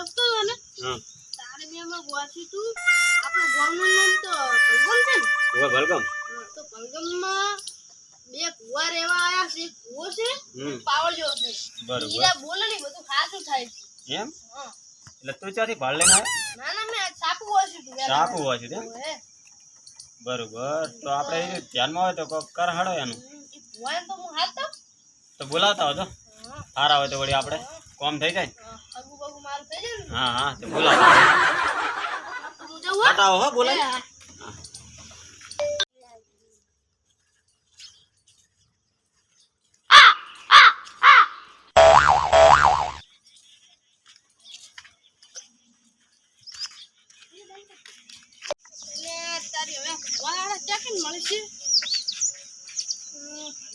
વસ્તુ ને હા તારે મે માં ગોસી તું આપણો ગામનું નામ તો ભલગમ છે ને હવે ભલગમ તો ભલગમમાં બે કુવા રેવા આયા છે કુવો છે પાવળજો છે બરોબર ઈરા બોલે ને બધું ખાતું થાય છે એમ હા એટલે તું ચાથી ભાળ લઈને આવ્યો ના ના મે સાપુ ગોસી તું સાપુ હોય છે એમ બરોબર તો આપણે એ ધ્યાનમાં હોય તો કોક કર હડો એનું ઈ કુવા તો હું હાથ તો બોલાવતા હોય તો હારા હોય તો વળી આપણે કોમ થઈ જાય અગુ બગુ મારું થઈ જાય ને હા હા તો બોલાવતા તું જવું હટાવો હો બોલાય તારી હવે વાળા ચાકીને મળે છે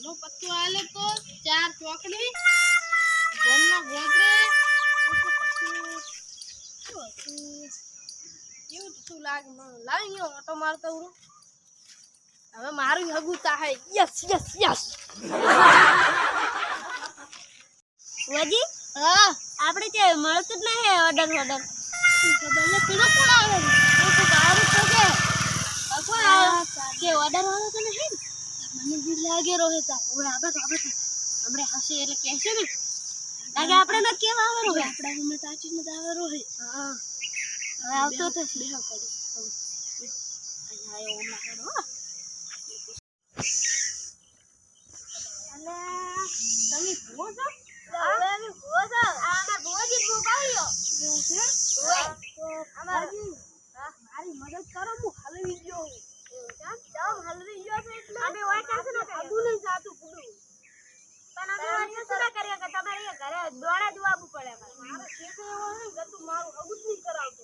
નો પત્તો આલે તો ચાર ચોકડી ગોમના ગોગરે એવું તું લાગે મને લાવી ગયો ઓટો મારતો હું હવે મારું હગું તાહે યસ યસ યસ વજી હા આપણે કે મળતું જ નહીં ઓર્ડર ઓર્ડર બને પીડો કોણ આવે તો ગારું તો કે કોણ આવે કે ઓર્ડર વાળો તો નહીં મને બી લાગે રોહેતા હવે આપણે હમણે હસે એટલે કહેશે ને લાગે આપણે ન કેવા આવે હવે આપણા હમે તાચી ન દાવે રોહે હા હવે આવતો તો બેહ કરી આયો ઓલા કરો અને તમે ભૂવો છો હવે અમે ભૂવો છો આમાં ભૂવોજી ભૂ પાડ્યો એવું છે ઓય અમારી મારી મદદ કરો હું હલવી ગયો એવું છે જાવ હલવી ગયો છે એટલે અમે ઓય કાસે ન કરીએ આબુ નહીં જાતું કુડું પણ અમે ઓય શું ના કરીએ કે તમારે એ ઘરે દોડા દુવાવું પડે મારે કેસે એવો નહીં કે તું મારું હગું જ નહીં કરાવતો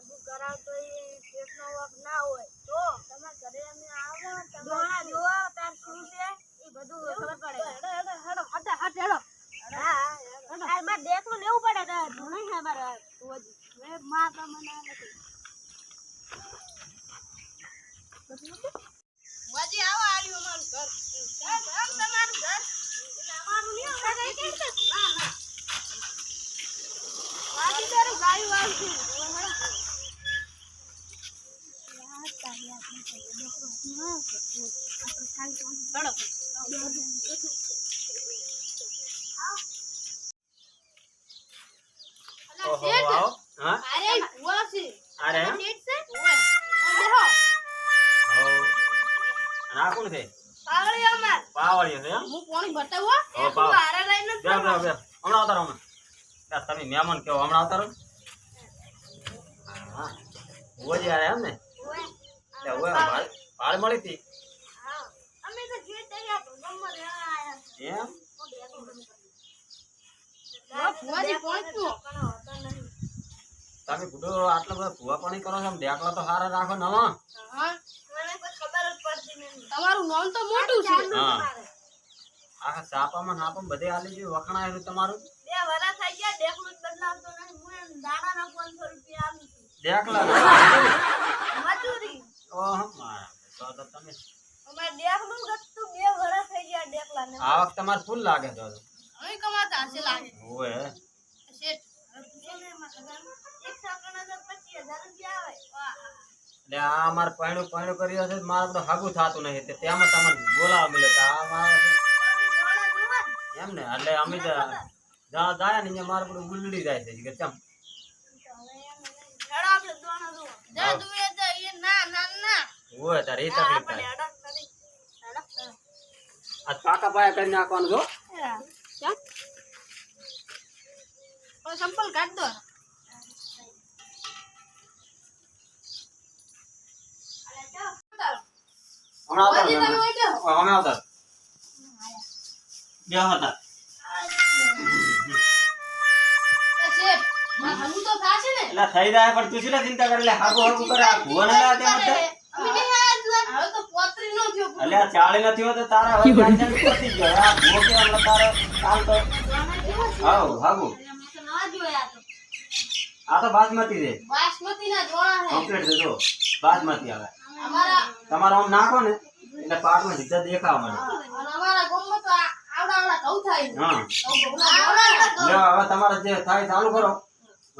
હું કરાવતો એ કેસનો વખ ના હોય તો તમારા ઘરે અમે આવો દોણા તમારે જોવા તાર શું છે એ બધું ખબર પડે હેડો હેડો હેડો હટા હટ હેડો હા આ મારે દેખવું લેવું પડે ને ધૂણી છે મારે ભુવોજી મે માં તો મને નથી વાજી આવો આલ્યું અમારું ઘર આમ તમારું ઘર એટલે અમારું નહીં આવે કઈ કે ના ના વાજી તારી ગાયું આવશે ઓહો આવો હા અરે ભુવા છે અરે એમ ઠીક છે ઓય બેહો હો ના કોણ છે પાવળી અમાર પાવળિયો છે એમ હું પાણી બતાવો હો પાવ હારે લઈને બે બે બે હમણાં આવતા રહો હમણાં તમે મહેમાન કેવો હમણાં આવતા રહો હા ઓજી આયા એમ ને એટલે ઓય ભાળ મળી હતી હા અમે તો જે તૈયાર ગમમાં રહેવા આયા એમ ભુવાજી પહોંચતું તમે ગુડો આટલો બધો ભૂવા પાણી કરો છો ડેકલા તો હારા રાખો નવા હા મને કોઈ ખબર જ પડતી નહીં તમારું નામ તો મોટું છે હા આખા સાપામાં નાપામાં બધે આલી ગયું વખણાયેલું તમારું બે વરા થઈ ગયા દેખલું જ બદલાવતો નહીં હું એમ દાડાના 500 રૂપિયા આલું છું ડેકલા મજૂરી ઓહ મારા તો તમે અમારે દેખલું ગતું બે વરા થઈ ગયા દેખલાને આ વખત તમારે ફૂલ લાગે તો હવે કમાતા હશે લાગે ઓએ શેઠ એક સાકણા 25,000 રૂપિયા આવે વાહ એટલે આ અમારે પૈણું કર્યો છે મારે બધું હાગું થતું નહીં તે તેમાં તમને બોલાવા મળે તો આ મારે એમ ને એટલે અમે તો જા જાય ને મારે બધું ગુલડી જાય છે કે ચમ હેડો આપણે દોણા દો જા દુએ જા એ ના ના ના ઓય તારે એ તકલીફ આપણે થાય હેડો કરી હેડો આ પાકા પાયા કરી નાખવાનું જો કેમ ઓ સંપલ કાઢ દો હમણાં આવતા બે હતા શેઠ માં હમુ તો થાશે ને એટલે થઈ જાય પણ તું શું ચિંતા કરે હાગું કરે આ ભુવન લે તે મતે અમે કે હવે તો પોતરી નો થયો એટલે આ ચાળી નથી હોતો તારા હવે ગાંઠિયા પતી ગયો આ ભુવો કે હમણાં તારે કાલ તો હાઉ હાગું મેં તો નવા જોયા તો આ તો બાસમતી છે બાસમતી ના જોણા હે કમ્પ્લીટ છે જો બાસમતી આવે અમારા તમારો આમ નાખો ને એટલે પાકમાં સીધા દેખાવા મળે અને અમારા ગામમાં તો આવડા આવડા ઘઉં થાય હા આવડા આવડા લ્યો હવે તમારે જે થાય ચાલુ કરો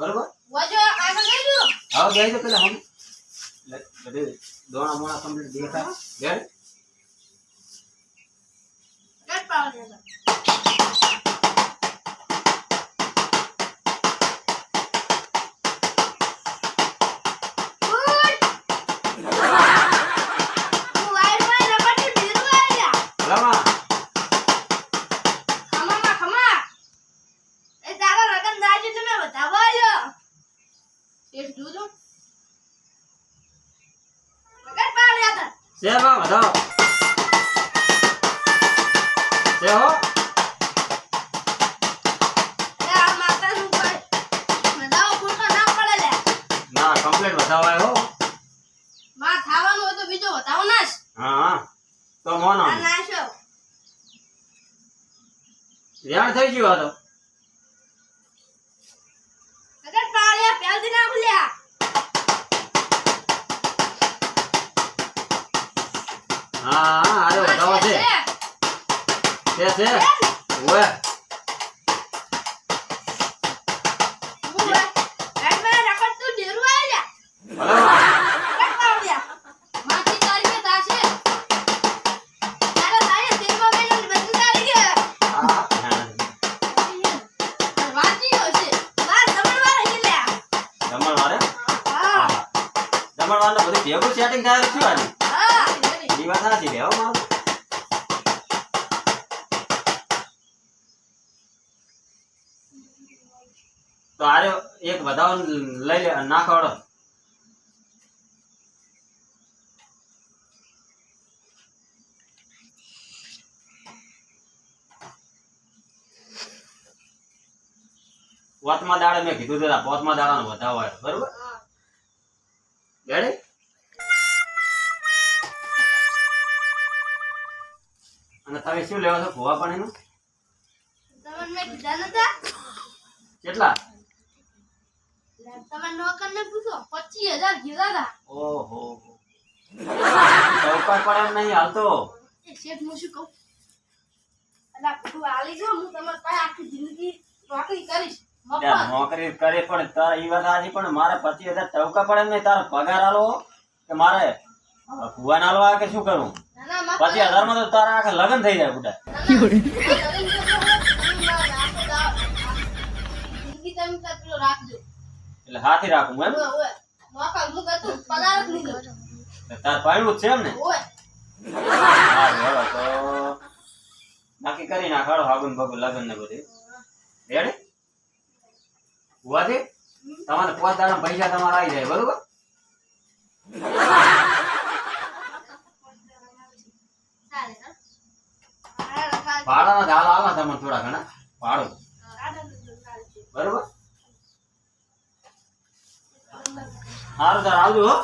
બરોબર વજો આગળ લઈ લો. હવે ગઈ તો પેલા હમ બધે દોણા મોણા કમ્પ્લીટ દેખાય રેડી કટ પાવ દે. લાવા શે બા વધાવો શે હો ના કમ્પ્લીટ વધાવાય હો હા હા તો મોનો રેણ થઈ ગયું આ તો હા હા અરે વધાવો છે છે ઓએ જમણવારનું બધું ભેગું સેટિંગ થાય શું આજે એ વાત સાચી છે હો મારું તો આરે એક વધાવો લઈ લે નાખવાડો પોતમાં દાડે મેં કીધું હતું પોતમાં દાડાનો વધાવો આવ્યો બરોબર રેડી અને તમે શું લેવા છો ભૂવા પાણીનું કેટલા ઓહો ચૌકા પડે એમ નહીં હાલતો ત્યાં નોકરી કરે પણ તારે ઈ વાત સાચી પણ મારે 25,000 ચૌકા પડે એમ નહીં તારો પગાર આલો કે મારે ભૂવા આલવા કે શું કરું 25,000 માં તો તારા આખા લગ્ન થઈ જાય બુડા એટલે હાથી રાખું એમ તાર પાડ્યું જ છે એમ ને હા તો નક્કી કરી નાખાડો હાગુન ભગુન લગ્ન ને બધું રેડી ભૂવાથી તમારે 5 દાડા પૈસા તમારે આવી જાય બરોબર ભાડાના ધાલ આવા તમને થોડા ઘણા ભાડું બરોબર સારું તાર આવજો હો